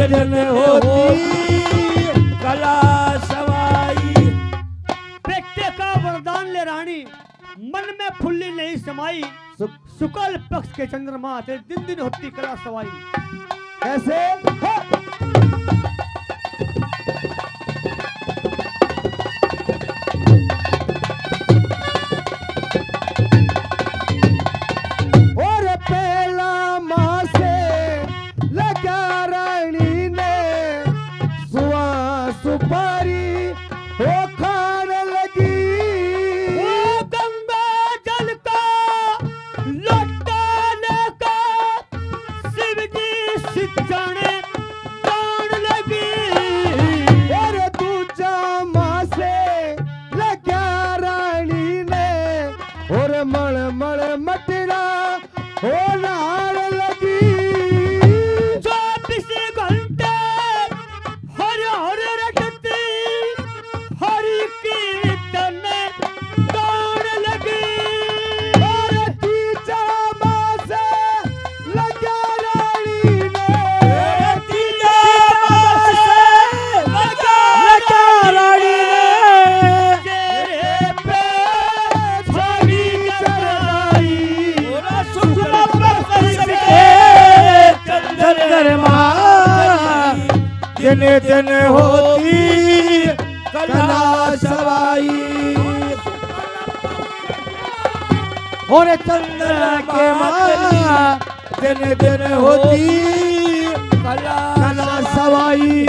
जन होती कला सवाई। बेटे का वरदान ले रानी, मन में फुल्ली नहीं समाई। शुक्ल पक्ष के चंद्रमा ते दिन दिन होती कला सवाई। कैसे और पहला माँ से लगा रानी ने सुआ सुपारी हो खान लगी। वो गंगा जल का लौटाने का शिव जी सिद्धाने जान लगी। और दूजा माँ से लगा रानी ने और मण मण मटरा हो नार लगी। 24 घंटे हर हर रटती हरि कीर्तन गान लगी। और तीजा माँ से लगा रानी ने तीजा माँ से लगा रानी ने तेरे पे छवि चढ़ाई। शुक्ल पक्ष के चंद्रमा दिन दिन होती कला सवाई। और चंद्र के माँ दिन दिन होती कला सवाई।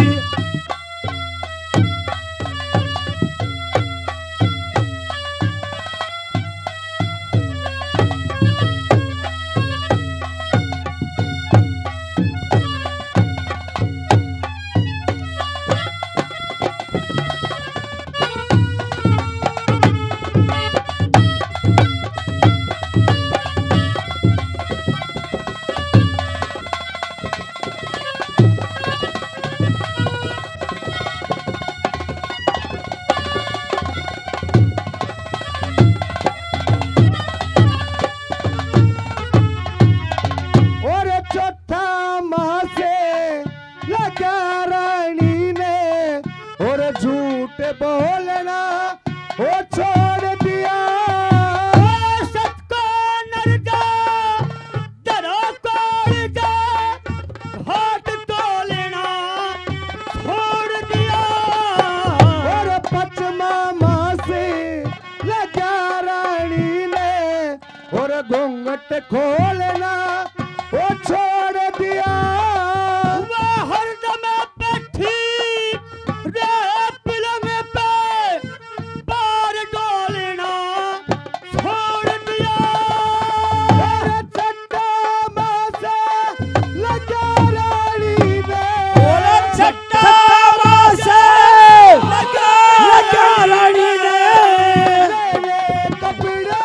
और चौथा माँ से लगा रानी ने और झूठ बोलना वो छोड़ दिया। सत को नर जा डरो कोड़ जा घाट तोलना छोड़ दिया। और पचमा माँ से लगा रानी ने और घूंघट खोलना वो छोड़ दिया। वह हरदम बैठी रे पलंग पे बार डोलना छोड़ दिया। और छठा माँ से लगा रानी ने और छठा माँ से लगा रानी ने कपड़े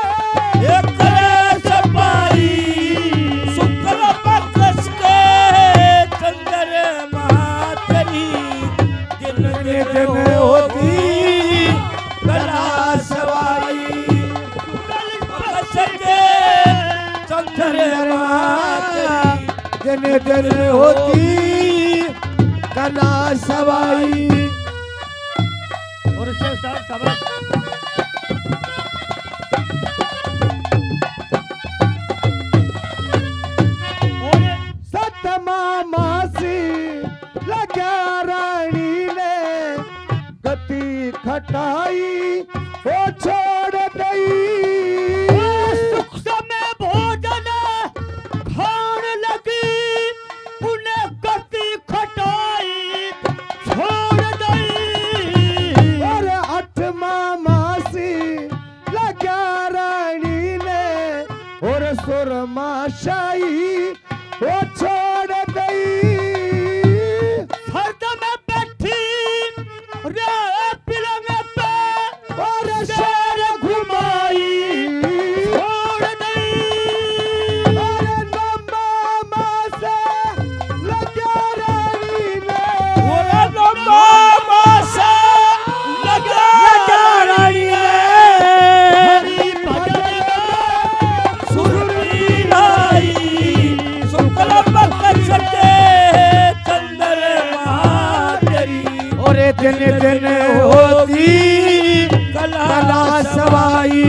शुक्ल पक्ष के चंद्रमा तेरी दिन दिन होती कला सवाई। पक्ष के चंद्रमा दिन दिन होती कला सवाई। और इससे स्टार्ट खबर सतमा मासी लगा रानी ने गति खटाई वो छोड़ गई। सुख समय भोजन खान लगी उन्हें गति खटाई छोड़ गई। और अठमा मासी लगा रानी ने और सुरमा शाही वो छोड़ गई। हरदम बैठी रे पलंग पे और शेर अरे दिन दिन होती कला सवाई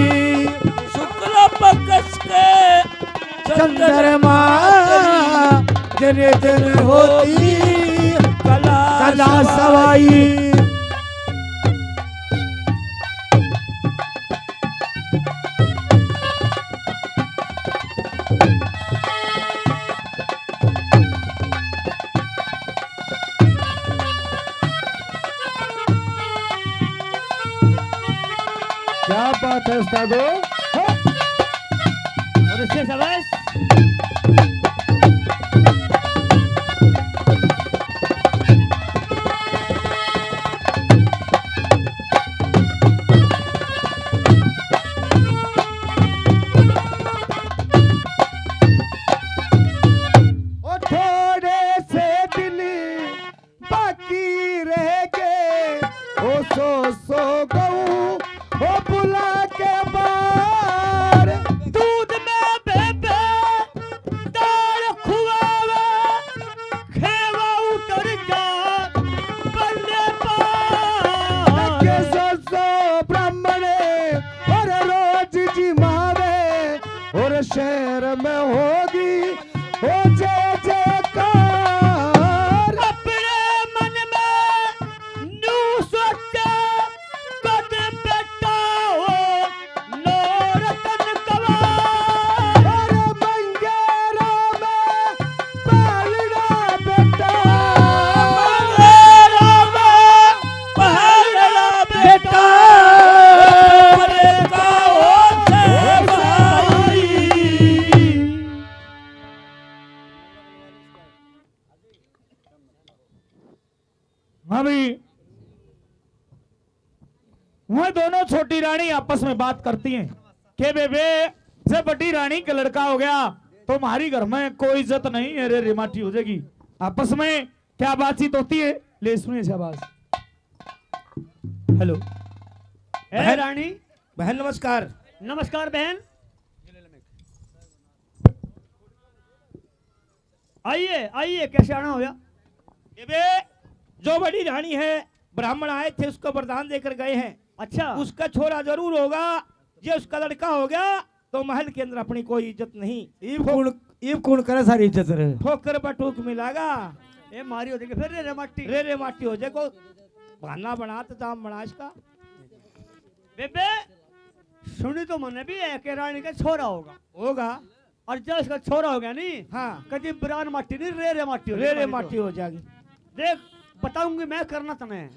शुक्ल पक्ष के चंद्रमा दिन दिन होती कला सवाई क्या बात है उस्तादो और इससे शाबाश। ओ थोड़े से दिन बाकी रह गए ओ सो गऊ ओ बुला के बार दूध में बेबे दाल खुआवे खेवा उतर जा बल्ले पार के सो ब्राह्मण और रोज जिमावे और शहर में होगी ओ जय जयकार अपने मन में नू सोचे कद बेटा हो नौरतन कवार और मंगेरा में पालना बेटा मेरा पहला बेटा अरे गाओ से भाई हाँ भाई वह दोनों छोटी रानी आपस में बात करती हैं कि बेबे से बड़ी रानी का लड़का हो गया तो हमारी घर में कोई इज्जत नहीं है रे रिमाटी हो जाएगी। आपस में क्या बातचीत होती है ले सुनिए शाबाश। हेलो ए रानी बहन नमस्कार। नमस्कार बहन। आइए आइए कैसे आना हो गया? बेबे जो बड़ी रानी है ब्राह्मण आए थे उसको वरदान देकर गए हैं। अच्छा उसका छोरा जरूर होगा, ये उसका लड़का हो गया तो महल के अंदर अपनी कोई इज्जत नहीं। ये कौन करे सारी इज्जत रहे ठोकर बटूक मिलागा ये मारी हो जाएगी फिर रे माटी रे माटी हो जाए को बहाना बना तो दाम बना इसका। बेबे सुनी तो मैंने भी है कि रानी का छोरा होगा होगा और जब इसका छोरा हो गया नहीं हाँ कभी ब्रान माटी नहीं रे माटी हो रे जाएगी माटी तो। हो जाएगी। देख बताऊंगी मैं करना तुम्हें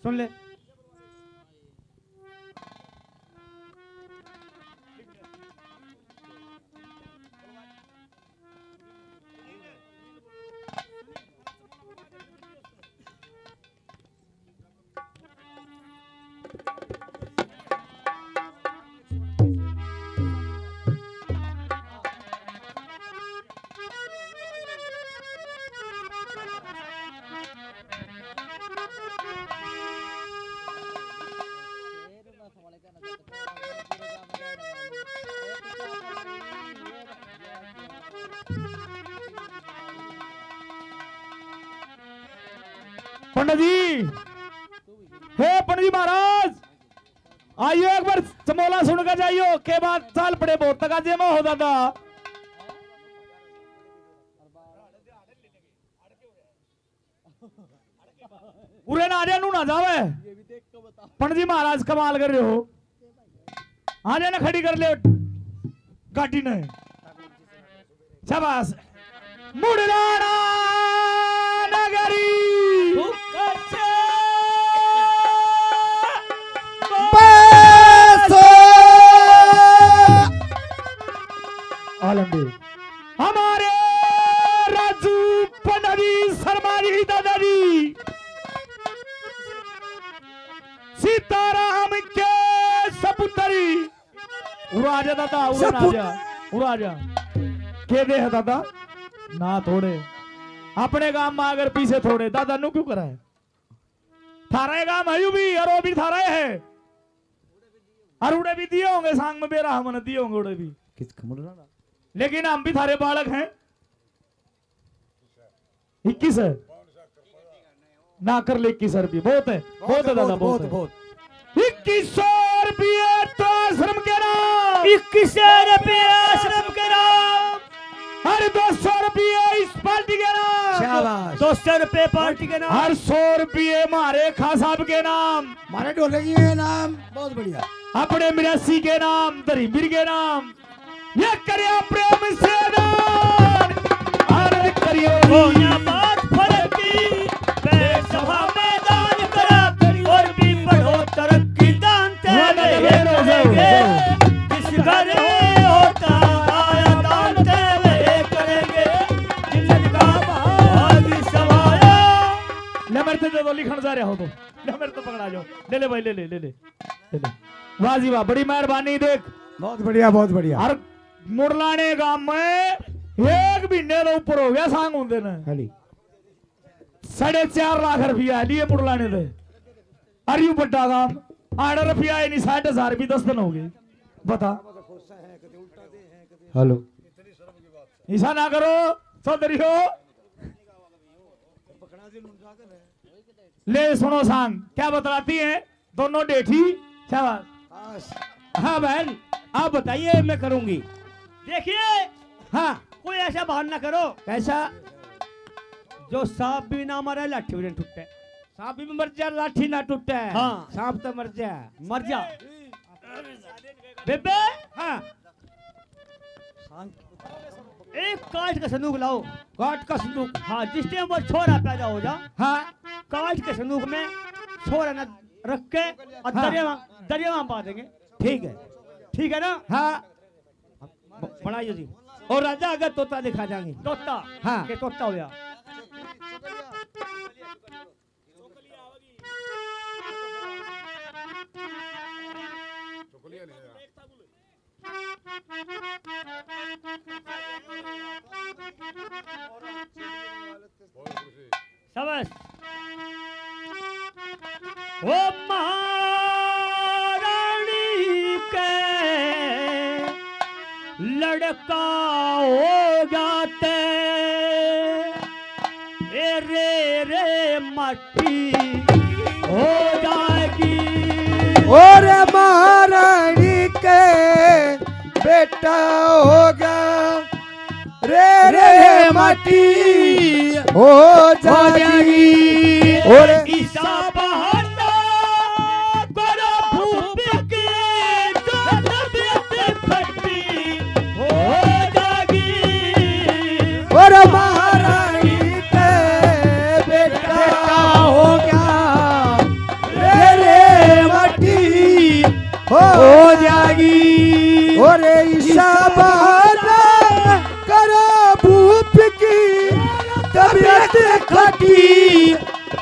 सुन ले। पंडित जी हे पंडित जी महाराज आइयो एक बार चमोला सुन कर जाइयो के बाद साल पड़े बहुत तक आज में हो दादा। पूरे नारिया नू ना जावे पंडित जी महाराज कमाल कर रहे हो। आ जाना खड़ी कर ले गाड़ी ने शाबाश मुड़राना नगरी आलमगीर हमारे राजू पंडरी शर्माजी दादाजी सीताराम के सपुतरी उराजा दादा उराजा के दे है दादा ना थोड़े अपने गांव में अगर पीछे थोड़े दादा नु क्यों करा है थारे गांव है भी और वो भी थारा है और उड़े भी दिए होंगे सांग में बेरा हमने दिए होंगे उड़े भी लेकिन हम भी थारे बालक हैं 21 है ना कर ले 21 रुपये बहुत है, बहुत है दादा, बहुत है। बहुत 2100 रुपये तो आश्रम के नाम, 21 रुपये आश्रम के नाम, हर 200 रुपये इस पार्टी के नाम, शाबाश 200 रुपये पार्टी के नाम, हर 100 रुपये हमारे खां साहब के नाम, मारे ढोले की है नाम, बहुत बढ़िया। अपने मिरासी के नाम, दरीबीर के नाम, ये करिया प्रेम से दान, आनंद करियो होया बात फर्क की, सभा में दान करा और भी बढ़ो तरक्की, दान तेरे करेंगे, जिस घर में होता आया दान तेरे करेंगे, जिनका भाग सवाया। ले मेरे से तो लिखण जा रहे हो तो, ले मेरे तो पकड़ा जाओ, ले ले भाई, ले ले ले ले ले ले। वाह जी वाह, बड़ी मेहरबानी। देख बहुत बढ़िया, बहुत बढ़िया। हर मुरलाने गांव में 1 महीने तो ऊपर हो गया सांग होंगे ने, खाली 4.5 लाख रुपया लिए मुरलाने दे। अरे यू बड़ा काम 8 रुपया नहीं, 60,000 भी 10 दिन हो गए। बता हेलो, ऐसा ना करो चौधरी हो। ले सुनो सांग क्या बतलाती है, दोनों डेठी। शाबाश। हाँ बहन आप बताइए, मैं करूंगी। देखिए हाँ कोई ऐसा बहाना ना करो, कैसा? जो सांप भी ना मरे लाठी भी नहीं टूटे, सांप भी मर जा लाठी ना टूटे। हाँ। सांप तो मर जा। मर जा। बेबे हाँ एक काठ का संदूक लाओ। काट का संदूक। हाँ, जिस टाइम वो छोरा पैदा हो जा, हाँ काठ के संदूक में छोरा ना रख के और हाँ। दरिया में पा देंगे। ठीक है। ठीक है ना? हाँ बनाइए जी। और राजा अगर तोता दिखा जाएंगे। तोता। हाँ। के तोता हो गया। शाबाश। ओ महारानी के लड़का हो जाते, ए रे रे मट्टी हो जाएगी। और महारानी के बेटा होगा, रे रे माटी हो जाएगी। और ईसा बहाना करो भूप की, जो तबीयत खट्टी हो जाएगी। और महारानी के बेटा होगा, रे रे माटी हो जाएगी। और ईसा बहाना करो भूप की, तबीयत खट्टी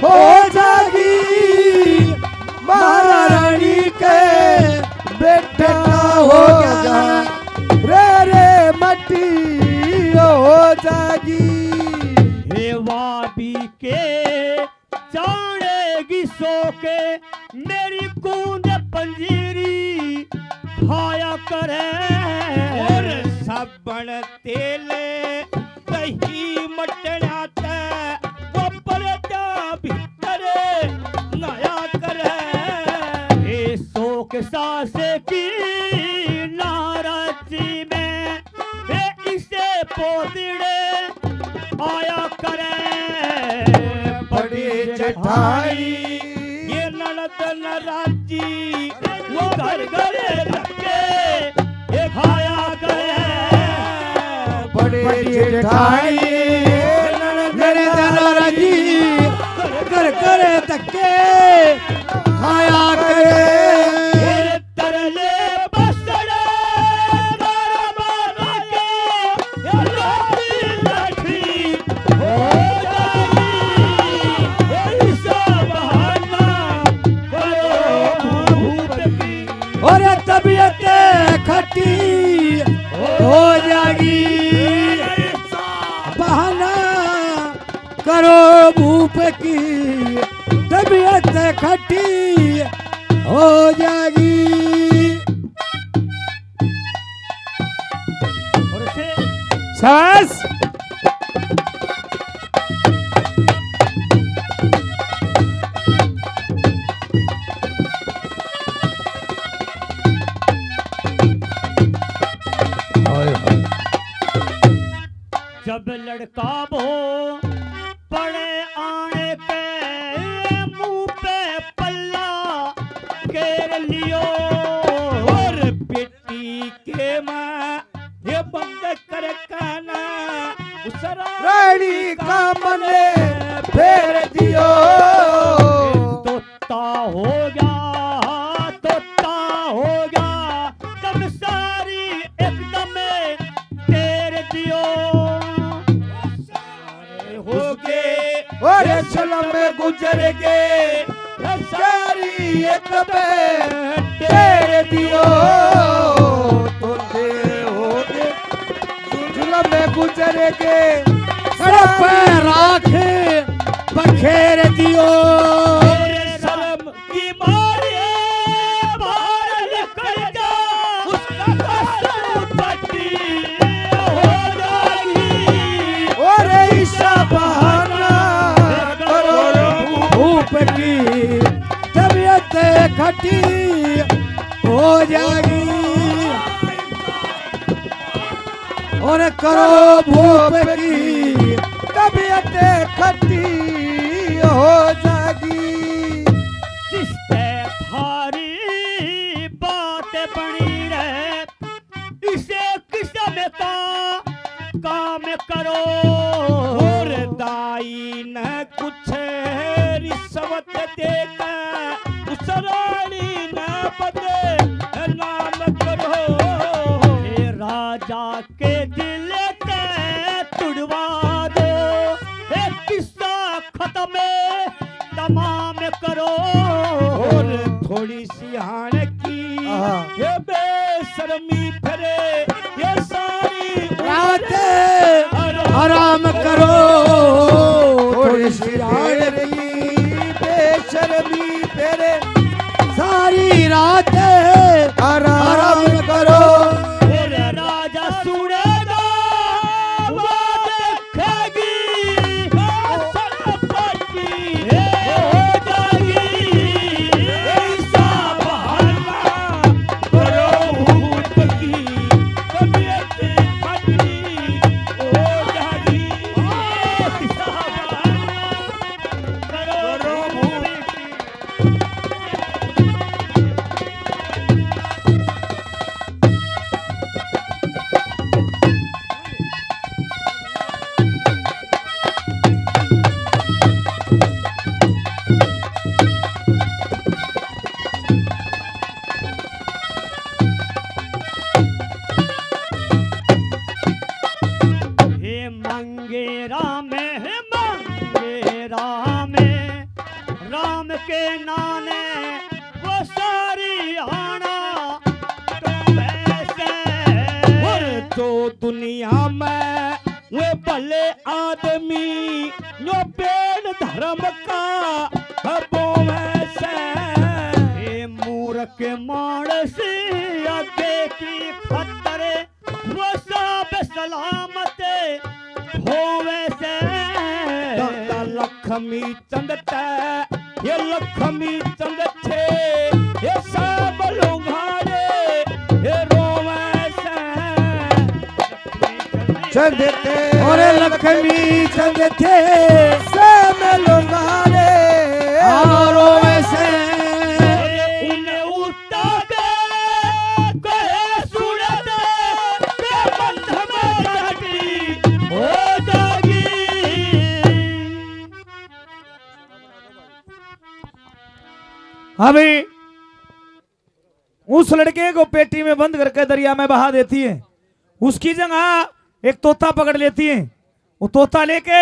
हो जाएगी। महारानी के बेटा होगा, रे रे मट्टी हो जाएगी। हेवा भी के जानेगी सो के, मेरी कूद पंजीरी खाया करे। और साबण तेल दही मटन आता, वो पर्दा भीतर नया करे। ए सो के सासे की नाराजी में, वे इसे पोतड़े आया करे। बड़ी जेठानी ये ननद नराजी वो घर घर धक्के ये खाया करे। बड़ी जेठानी मेरे दादाजी कर कर धक्के खाया करे। तेरे तरले बसड़े मारा मारा के, ये लाठी लाठी हो जाएगी। ऐसा बहाना करो भूप की, और तबीयत खट्टी हो जाएगी। बहाना करो भूप की, तबीयत खट्टी हो जाएगी। और से शाबाश। लड़का वो पड़े आने के मुंह पे पल्ला घेर लियो और बेटी के माँ ये बंद कर काना उसरा रानी का मने फेर दियो तोता हो गया तब सारी एकदम तेर दियो हो गए और चलम में गुजर गए सारी एक तेरे दियो तो दे हो गए चलम में गुजर गए सड़क पे राखे बखेर दियो मेरे शर्म की मारे बाहर निकल जा उसका कसम पट्टी हो जाएगी और ईशा बहाना करो भूप की तबीयत खटी हो जाएगी और करो भूप की तबीयत खटी हो जाएगी जिससे थारी बात बनी रहे इसे किस्म का काम करो और दाई न कुछ रिश्वत देकर उस रानी न बदे नाम करो हे राजा के दिल के तुड़वा दो हे किस्सा खत्म तमाम करो और थोड़ी सी हान की ये बेशर्मी फिरे ये सारी रातें आराम करो थोड़ी सी रात की बेशर्मी फेरे सारी रातें आराम करो मेरे राजा सुनेगा वो देखेगी सरपटी हो जाएगी ऐसा बहाना करो भूत की तबीयत खटी हो जाएगी ऐसा बहाना करो भूत की हे मंगेरा में राम के नाने वो सारी आना तुम वैसे और तो दुनिया में वो भले आदमी जो पेड़ धर्म का हबो वैसे हे मूर्ख मानस आगे की खतरे वो सब सलामत हो वैसे दादा लक्ष्मी चंद ते ये लक्ष्मी चंद छे ये सब लुघारे ये रोवे से चंद थे और लक्ष्मी चंद थे सब लुगारे और वैसे उन्हें उठा के कहे सूरत के बंध में घटी हो जाएगी अभी उस लड़के को पेटी में बंद करके दरिया में बहा देती है। उसकी जगह एक तोता पकड़ लेती है। वो तोता लेके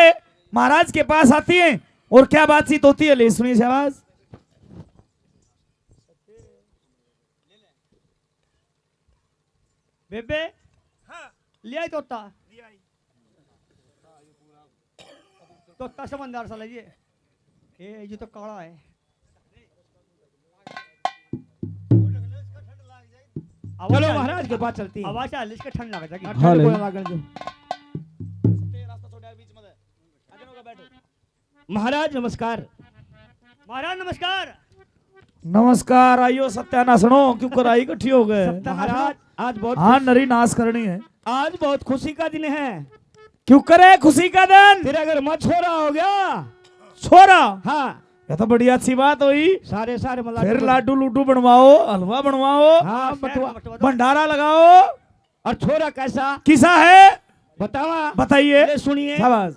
महाराज के पास आती है और क्या बातचीत होती है ले सुनिए आवाज। बेबे ले आई तोता तोता समझदार सा लीजिए ये तो काला है चलो महाराज के पास चलती है। आवाज आली इसके ठंड लग जाएगी हाँ, ले। महाराज नमस्कार। महाराज नमस्कार नमस्कार आइयो सत्यानाशनो क्यों कराई इकट्ठी हो गए। महाराज आज बहुत हाँ नरी नाश करनी है। आज बहुत खुशी का दिन है। क्यों करे खुशी का दिन? फिर अगर मैं छोरा हो गया, छोरा, हाँ ये तो बड़ी अच्छी बात हुई। सारे मतलब फिर लाडू लूडू बनवाओ, हलवा बनवाओ, हाँ बटवा भंडारा लगाओ। और छोरा कैसा किसा है बतावा, बताइए। ये सुनिए। शाबाश।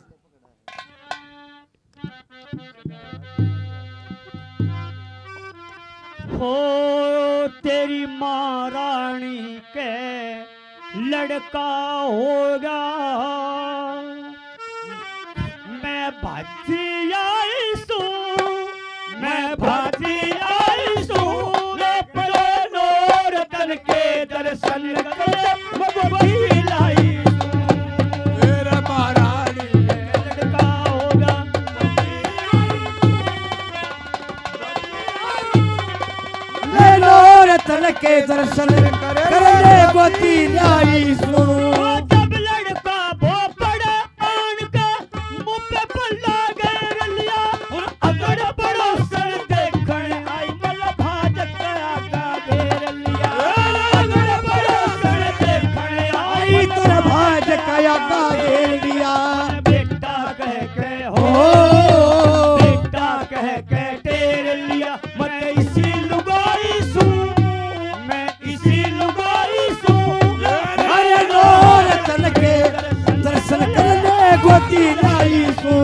हो तेरी महारानी के लड़का होगा, मैं भाजी आई सू, मैं भाजी आई सू, नूर तन के दर्शन करे बबी लाई सू, मेरा महारानी लड़का होगा। ले लो रतन के दर्शन करने गोती लाई सू। जब लड़का वो पड़े आन के मुंह पे पल्ला घेर लिया, और अगड़ पड़ोसन देखण आई मल भाजक आका घेर लिया, अगड़ पड़ोसन देखण आई तेरे भाज कया का घेर दिया। बेटा कह के हो, ओ बेटा कह के टेर लिया, मैं इसी लुगाई सू, मैं इसी लुगाई सू। अरे लो रतन के दर्शन करने गोती लाई सू।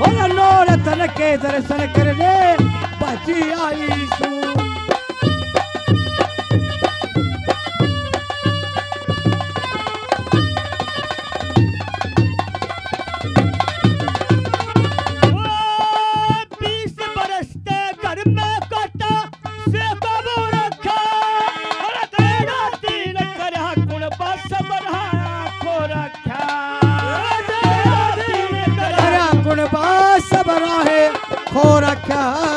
और लो रतन के दर्शन करने बाजी आई सू। बीस बरस के घर में कटा से कबू रखा, और तेरा तीन करा कुण बस बढ़ाया खो रखा, तेरा तीन करा तेरा गुण बास बना है खो रखा।